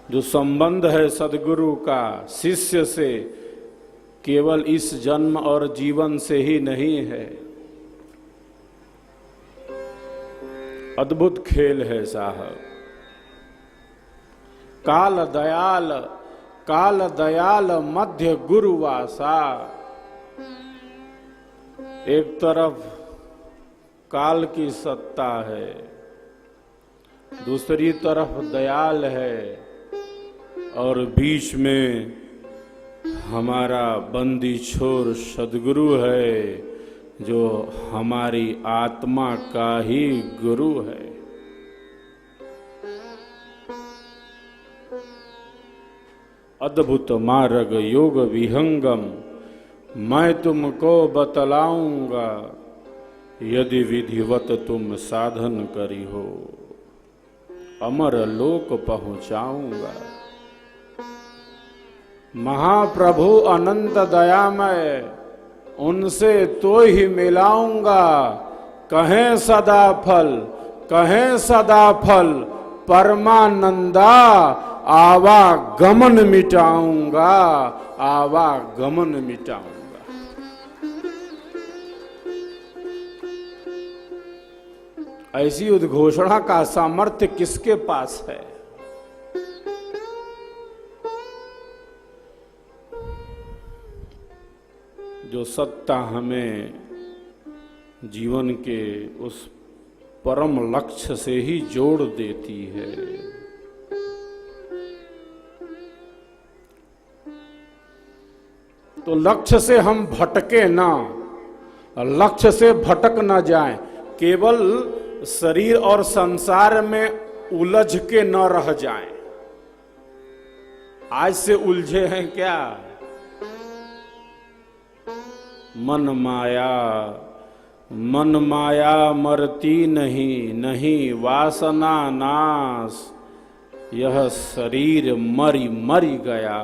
जो संबंध है सद्गुरु का शिष्य से, केवल इस जन्म और जीवन से ही नहीं है। अद्भुत खेल है साहब। काल दयाल मध्य गुरुवासा। एक तरफ काल की सत्ता है, दूसरी तरफ दयाल है, और बीच में हमारा बंदी छोर सद्गुरु है, जो हमारी आत्मा का ही गुरु है। अद्भुत मार्ग योग विहंगम मैं तुमको बतलाऊंगा, यदि विधिवत तुम साधन करी हो, अमर लोक पहुंचाऊंगा। महाप्रभु अनंत दयामय, उनसे तो ही मिलाऊंगा। कहें सदा फल परमानंदा, आवागमन मिटाऊंगा, आवागमन मिटाऊंगा। ऐसी उद्घोषणा का सामर्थ्य किसके पास है? जो सत्ता हमें जीवन के उस परम लक्ष्य से ही जोड़ देती है। तो लक्ष्य से हम भटके ना, लक्ष्य से भटक ना जाएं, केवल शरीर और संसार में उलझ के न रह जाएं। आज से उलझे हैं क्या? मन माया मरती नहीं वासना नाश, यह शरीर मरी गया,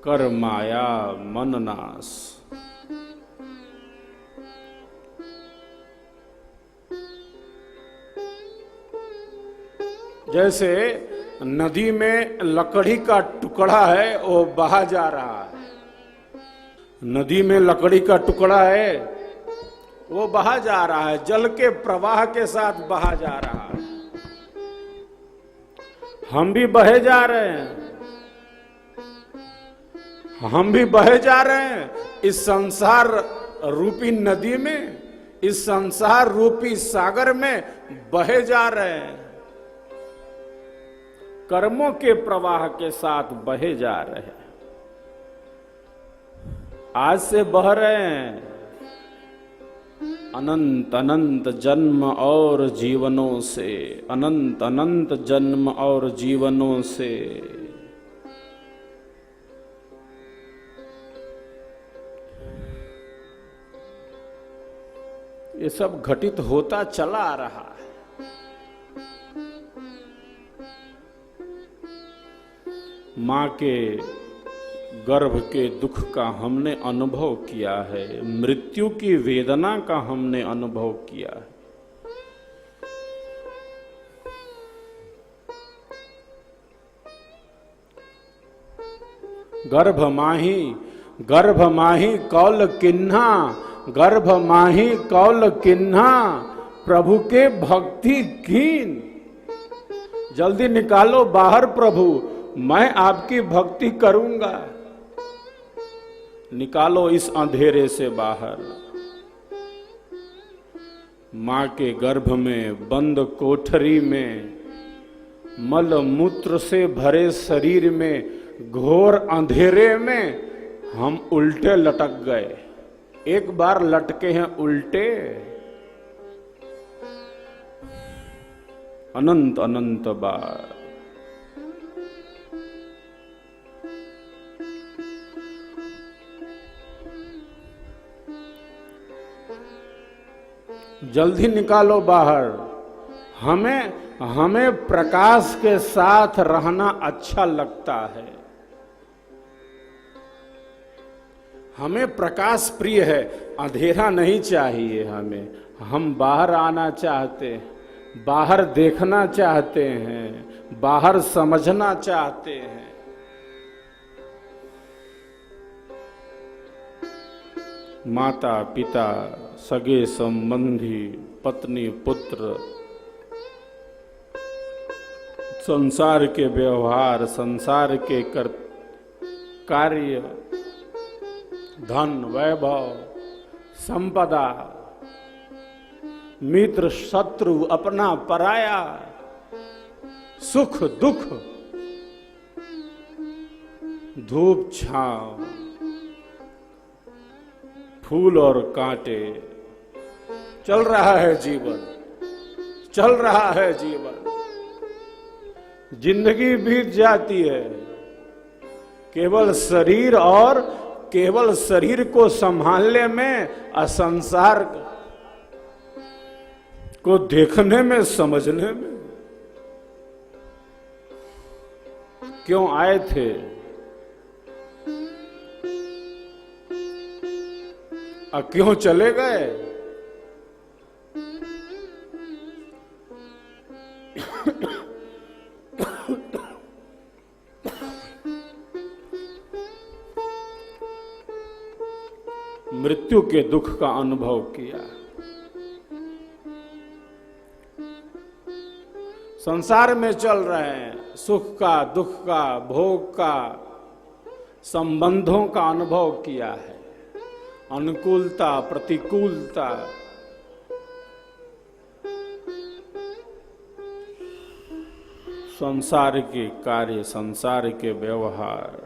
कर माया मन नाश। जैसे नदी में लकड़ी का टुकड़ा है, वो बहा जा रहा है। नदी में लकड़ी का टुकड़ा है, वो बहा जा रहा है, जल के प्रवाह के साथ बहा जा रहा है। हम भी बहे जा रहे हैं, हम भी बहे जा रहे हैं इस संसार रूपी नदी में, इस संसार रूपी सागर में बहे जा रहे हैं। कर्मों के प्रवाह के साथ बहे जा रहे हैं। आज से बह रहे हैं, अनंत अनंत जन्म और जीवनों से, अनंत अनंत जन्म और जीवनों से। ये सब घटित होता चला आ रहा है। मां के गर्भ के दुख का हमने अनुभव किया है, मृत्यु की वेदना का हमने अनुभव किया है। गर्भ माही कौल किन्हा, गर्भ माही कौल किन्हा, प्रभु के भक्ति कीन। जल्दी निकालो बाहर प्रभु, मैं आपकी भक्ति करूंगा। निकालो इस अंधेरे से बाहर। मां के गर्भ में बंद कोठरी में, मल मूत्र से भरे शरीर में, घोर अंधेरे में हम उल्टे लटक गए। एक बार लटके हैं उल्टे, अनंत अनंत बार। जल्दी निकालो बाहर। हमें प्रकाश के साथ रहना अच्छा लगता है, हमें प्रकाश प्रिय है, अंधेरा नहीं चाहिए हमें। हम बाहर आना चाहते हैं, बाहर देखना चाहते हैं, बाहर समझना चाहते हैं। माता पिता, सगे संबंधी, पत्नी पुत्र, संसार के व्यवहार, संसार के कार्य, धन वैभव, संपदा, मित्र शत्रु, अपना पराया, सुख दुख, धूप छांव, फूल और कांटे, चल रहा है जीवन, चल रहा है जीवन। जिंदगी बीत जाती है केवल शरीर और केवल शरीर को संभालने में, असंसार को देखने में, समझने में। क्यों आए थे? क्यों चले गए? मृत्यु के दुख का अनुभव किया। संसार में चल रहे हैं, सुख का, दुख का, भोग का, संबंधों का अनुभव किया है, अनुकूलता, प्रतिकूलता। संसार के कार्य, संसार के व्यवहार।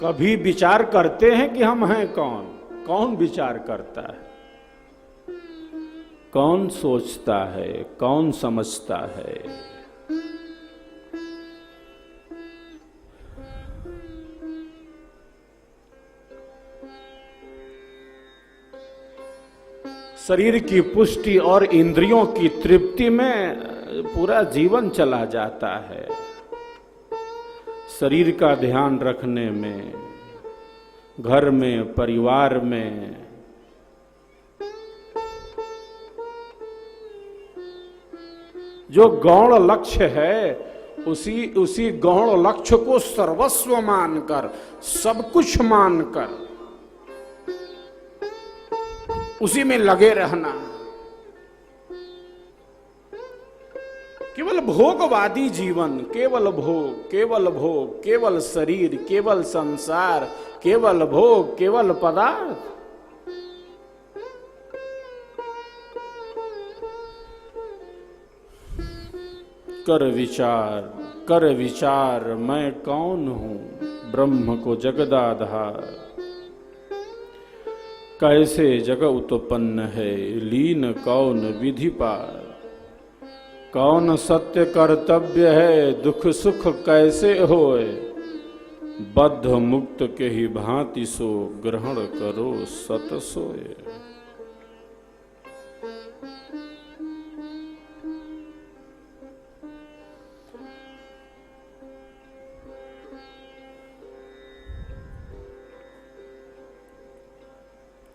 कभी विचार करते हैं कि हम हैं कौन? कौन विचार करता है? कौन सोचता है? कौन समझता है? शरीर की पुष्टि और इंद्रियों की तृप्ति में पूरा जीवन चला जाता है। शरीर का ध्यान रखने में, घर में, परिवार में, जो गौण लक्ष्य है, उसी गौण लक्ष्य को सर्वस्व मानकर, सब कुछ मानकर उसी में लगे रहना। केवल भोगवादी जीवन, केवल भोग, केवल भोग, केवल शरीर, केवल संसार, केवल भोग, केवल पदार्थ। कर विचार मैं कौन हूं, ब्रह्म को जगदाधार। कैसे जग उत्पन्न है, लीन कौन विधि पार। कौन सत्य कर्तव्य है, दुख सुख कैसे होए। बद्ध मुक्त के ही भांति सो, ग्रहण करो सत सोए।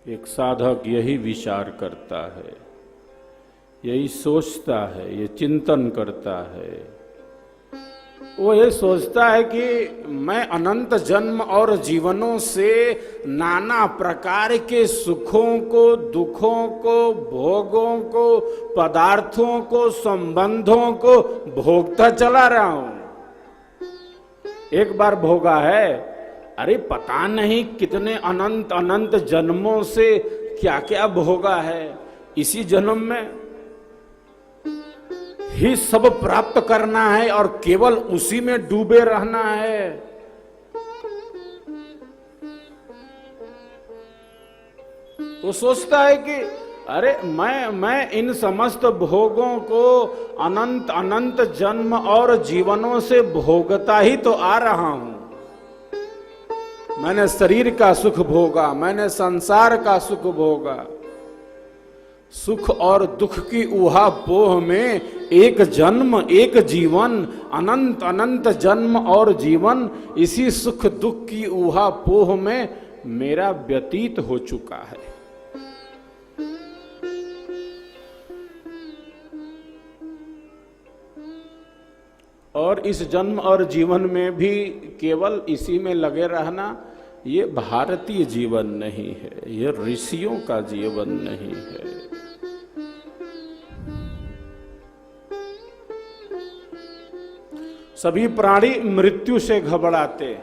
एक साधक यही विचार करता है, यही सोचता है, ये चिंतन करता है। वो ये सोचता है कि मैं अनंत जन्म और जीवनों से नाना प्रकार के सुखों को, दुखों को, भोगों को, पदार्थों को, संबंधों को भोगता चला रहा हूं। एक बार भोगा है, अरे पता नहीं कितने अनंत अनंत जन्मों से क्या क्या भोगा है। इसी जन्म में ही सब प्राप्त करना है और केवल उसी में डूबे रहना है। वो सोचता है कि अरे मैं इन समस्त भोगों को अनंत अनंत जन्म और जीवनों से भोगता ही तो आ रहा हूं। मैंने शरीर का सुख भोगा, मैंने संसार का सुख भोगा, सुख और दुख की ऊहापोह में एक जन्म एक जीवन, अनंत अनंत जन्म और जीवन, इसी सुख दुख की ऊहापोह में मेरा व्यतीत हो चुका है। और इस जन्म और जीवन में भी केवल इसी में लगे रहना, ये भारतीय जीवन नहीं है, ये ऋषियों का जीवन नहीं है। सभी प्राणी मृत्यु से घबराते,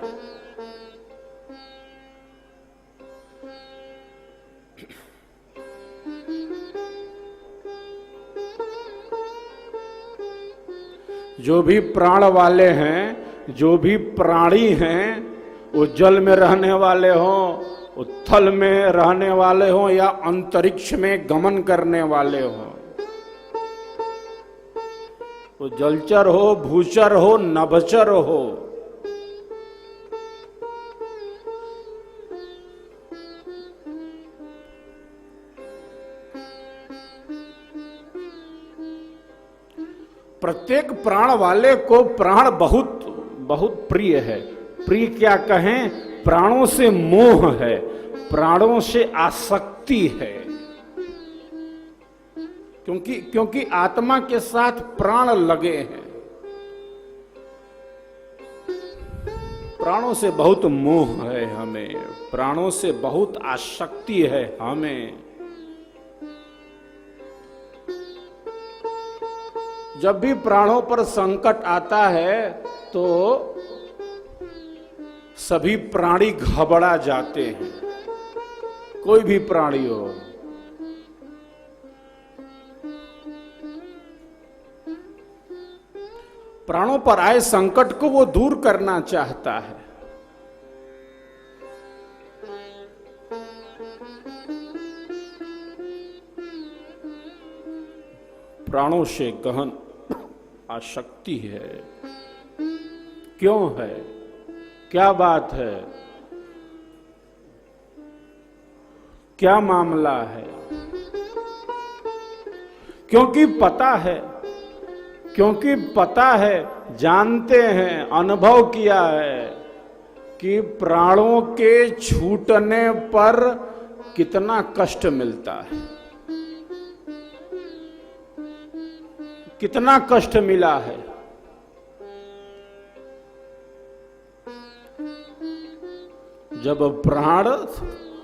जो भी प्राण वाले हैं, जो भी प्राणी हैं, वो जल में रहने वाले हों, थल में रहने वाले हों या अंतरिक्ष में गमन करने वाले हों, वो जलचर हो, भूचर हो, नभचर हो, प्रत्येक प्राण वाले को प्राण बहुत बहुत प्रिय है। प्रिय क्या कहें, प्राणों से मोह है, प्राणों से आसक्ति है, क्योंकि आत्मा के साथ प्राण लगे हैं। प्राणों से बहुत मोह है हमें, प्राणों से बहुत आसक्ति है हमें। जब भी प्राणों पर संकट आता है तो सभी प्राणी घबरा जाते हैं, कोई भी प्राणी हो। प्राणों पर आए संकट को वो दूर करना चाहता है। प्राणों से गहन आसक्ति है। क्यों है, क्या बात है, क्या मामला है? क्योंकि पता है, जानते हैं, अनुभव किया है कि प्राणों के छूटने पर कितना कष्ट मिलता है, कितना कष्ट मिला है। जब प्राण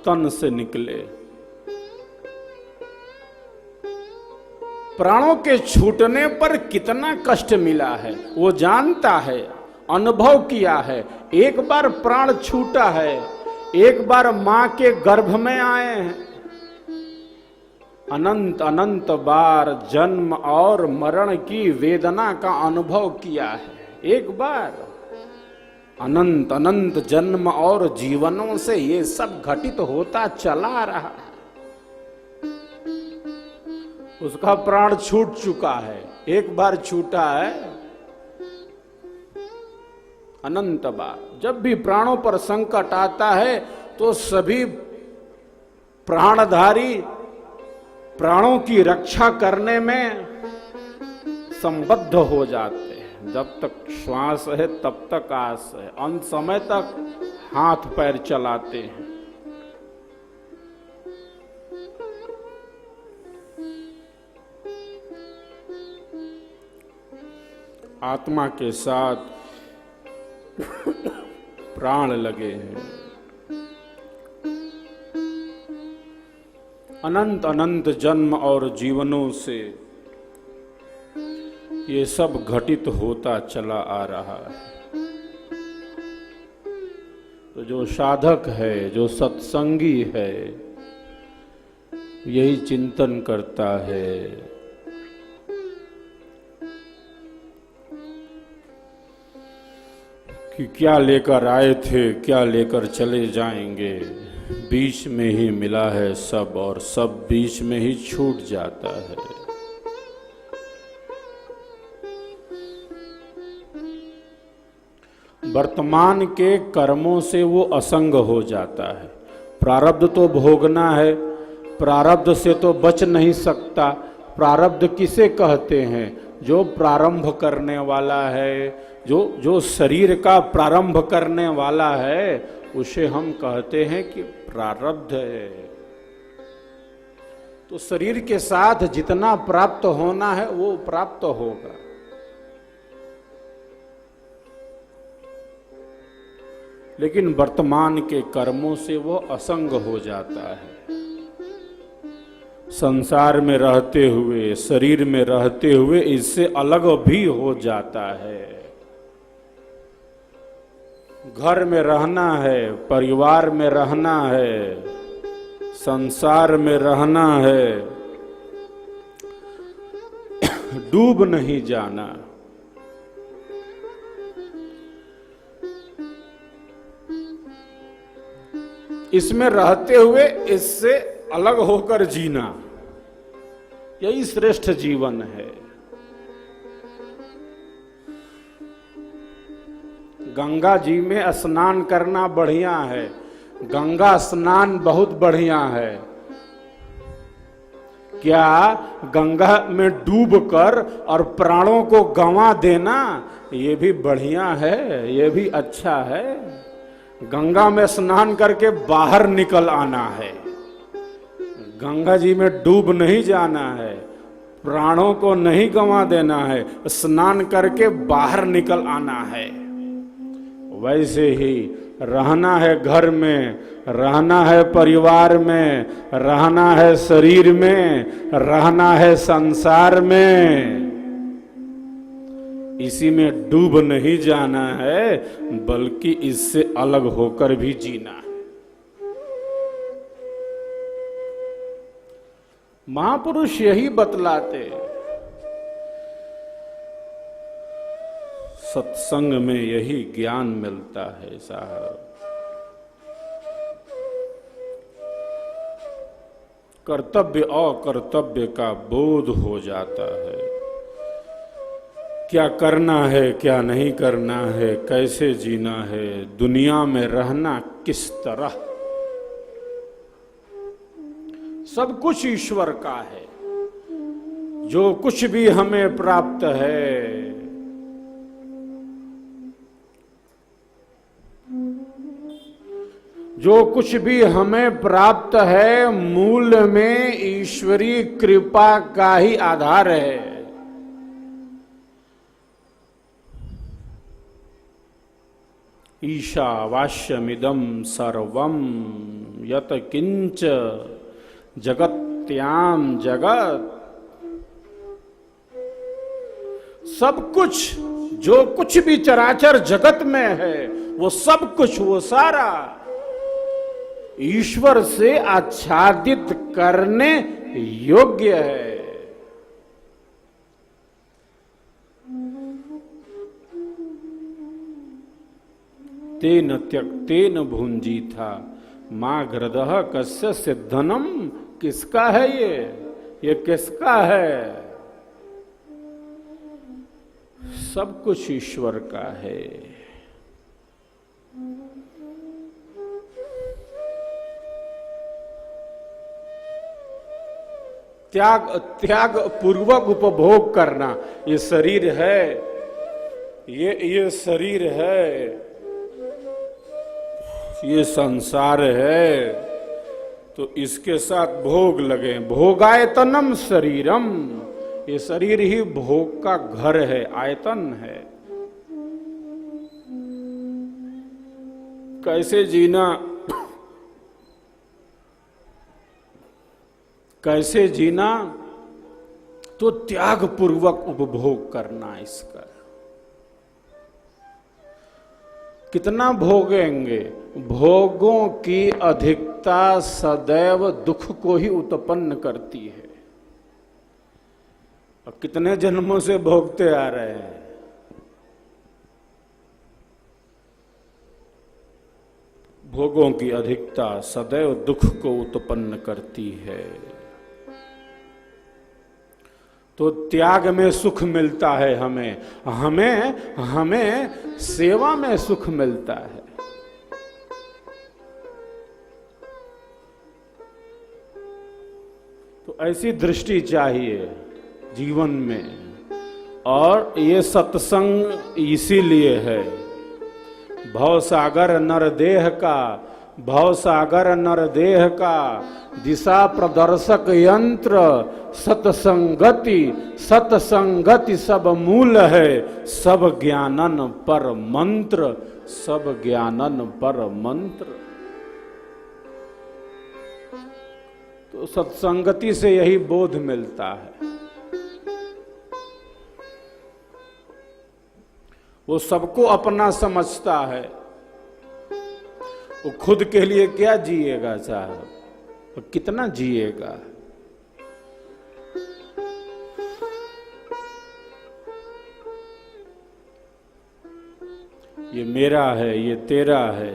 तन से निकले, प्राणों के छूटने पर कितना कष्ट मिला है वो जानता है, अनुभव किया है। एक बार प्राण छूटा है, एक बार मां के गर्भ में आए हैं, अनंत अनंत बार जन्म और मरण की वेदना का अनुभव किया है। एक बार अनंत अनंत जन्म और जीवनों से ये सब घटित होता चला रहा है। उसका प्राण छूट चुका है, एक बार छूटा है, अनंत बार। जब भी प्राणों पर संकट आता है तो सभी प्राणधारी प्राणों की रक्षा करने में संबद्ध हो जाते हैं। जब तक श्वास है तब तक आस है, अंत समय तक हाथ पैर चलाते हैं। आत्मा के साथ प्राण लगे हैं। अनंत अनंत जन्म और जीवनों से ये सब घटित होता चला आ रहा है। तो जो साधक है, जो सत्संगी है, यही चिंतन करता है कि क्या लेकर आए थे, क्या लेकर चले जाएंगे। बीच में ही मिला है सब और सब बीच में ही छूट जाता है। वर्तमान के कर्मों से वो असंग हो जाता है। प्रारब्ध तो भोगना है, प्रारब्ध से तो बच नहीं सकता। प्रारब्ध किसे कहते हैं? जो प्रारंभ करने वाला है, जो शरीर का प्रारंभ करने वाला है, उसे हम कहते हैं कि प्रारब्ध है। तो शरीर के साथ जितना प्राप्त होना है वो प्राप्त होगा। लेकिन वर्तमान के कर्मों से वो असंग हो जाता है। संसार में रहते हुए, शरीर में रहते हुए इससे अलग भी हो जाता है। घर में रहना है, परिवार में रहना है, संसार में रहना है, डूब नहीं जाना। इसमें रहते हुए इससे अलग होकर जीना, यही श्रेष्ठ जीवन है। गंगा जी में स्नान करना बढ़िया है, गंगा स्नान बहुत बढ़िया है। क्या गंगा में डूबकर और प्राणों को गंवा देना ये भी बढ़िया है, ये भी अच्छा है। गंगा में स्नान करके बाहर निकल आना है, गंगा जी में डूब नहीं जाना है, प्राणों को नहीं गंवा देना है, स्नान करके बाहर निकल आना है। वैसे ही रहना है, घर में रहना है, परिवार में रहना है, शरीर में रहना है, संसार में। इसी में डूब नहीं जाना है, बल्कि इससे अलग होकर भी जीना है। महापुरुष यही बतलाते। सत्संग में यही ज्ञान मिलता है साहब। कर्तव्य अकर्तव्य का बोध हो जाता है। क्या करना है, क्या नहीं करना है, कैसे जीना है, दुनिया में रहना किस तरह, सब कुछ ईश्वर का है। जो कुछ भी हमें प्राप्त है, जो कुछ भी हमें प्राप्त है, मूल में ईश्वरीय कृपा का ही आधार है। ईशावास्यमिदं सर्वं यत किंच जगत्याम जगत। सब कुछ, जो कुछ भी चराचर जगत में है, वो सब कुछ, वो सारा ईश्वर से आच्छादित करने योग्य है। तेन त्यक्तेन भुंजी था माँ घृदः कस्य सिद्धनम। किसका है ये किसका है? सब कुछ ईश्वर का है। त्याग पूर्वक उपभोग करना। ये शरीर है, ये शरीर है, ये संसार है, तो इसके साथ भोग लगे। भोगायतनम शरीरम। ये शरीर ही भोग का घर है, आयतन है। कैसे जीना, कैसे जीना? तो त्याग पूर्वक उपभोग करना इसका। कितना भोगेंगे? भोगों की अधिकता सदैव दुख को ही उत्पन्न करती है। और कितने जन्मों से भोगते आ रहे हैं। भोगों की अधिकता सदैव दुख को उत्पन्न करती है। तो त्याग में सुख मिलता है हमें सेवा में सुख मिलता है। तो ऐसी दृष्टि चाहिए जीवन में। और ये सत्संग इसीलिए है, भवसागर नरदेह का, भवसागर नरदेह का दिशा प्रदर्शक यंत्र सत्संगति, सत्संगति सब मूल है, सब ज्ञानन पर मंत्र, सब ज्ञानन पर मंत्र। तो सत्संगति से यही बोध मिलता है। वो सबको अपना समझता है, वो खुद के लिए क्या जिएगा साहब, वो कितना जिएगा। ये मेरा है, ये तेरा है,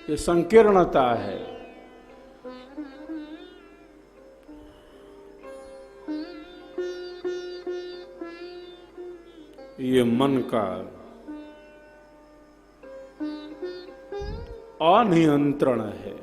ये संकीर्णता है। ये मन का अनियंत्रण है।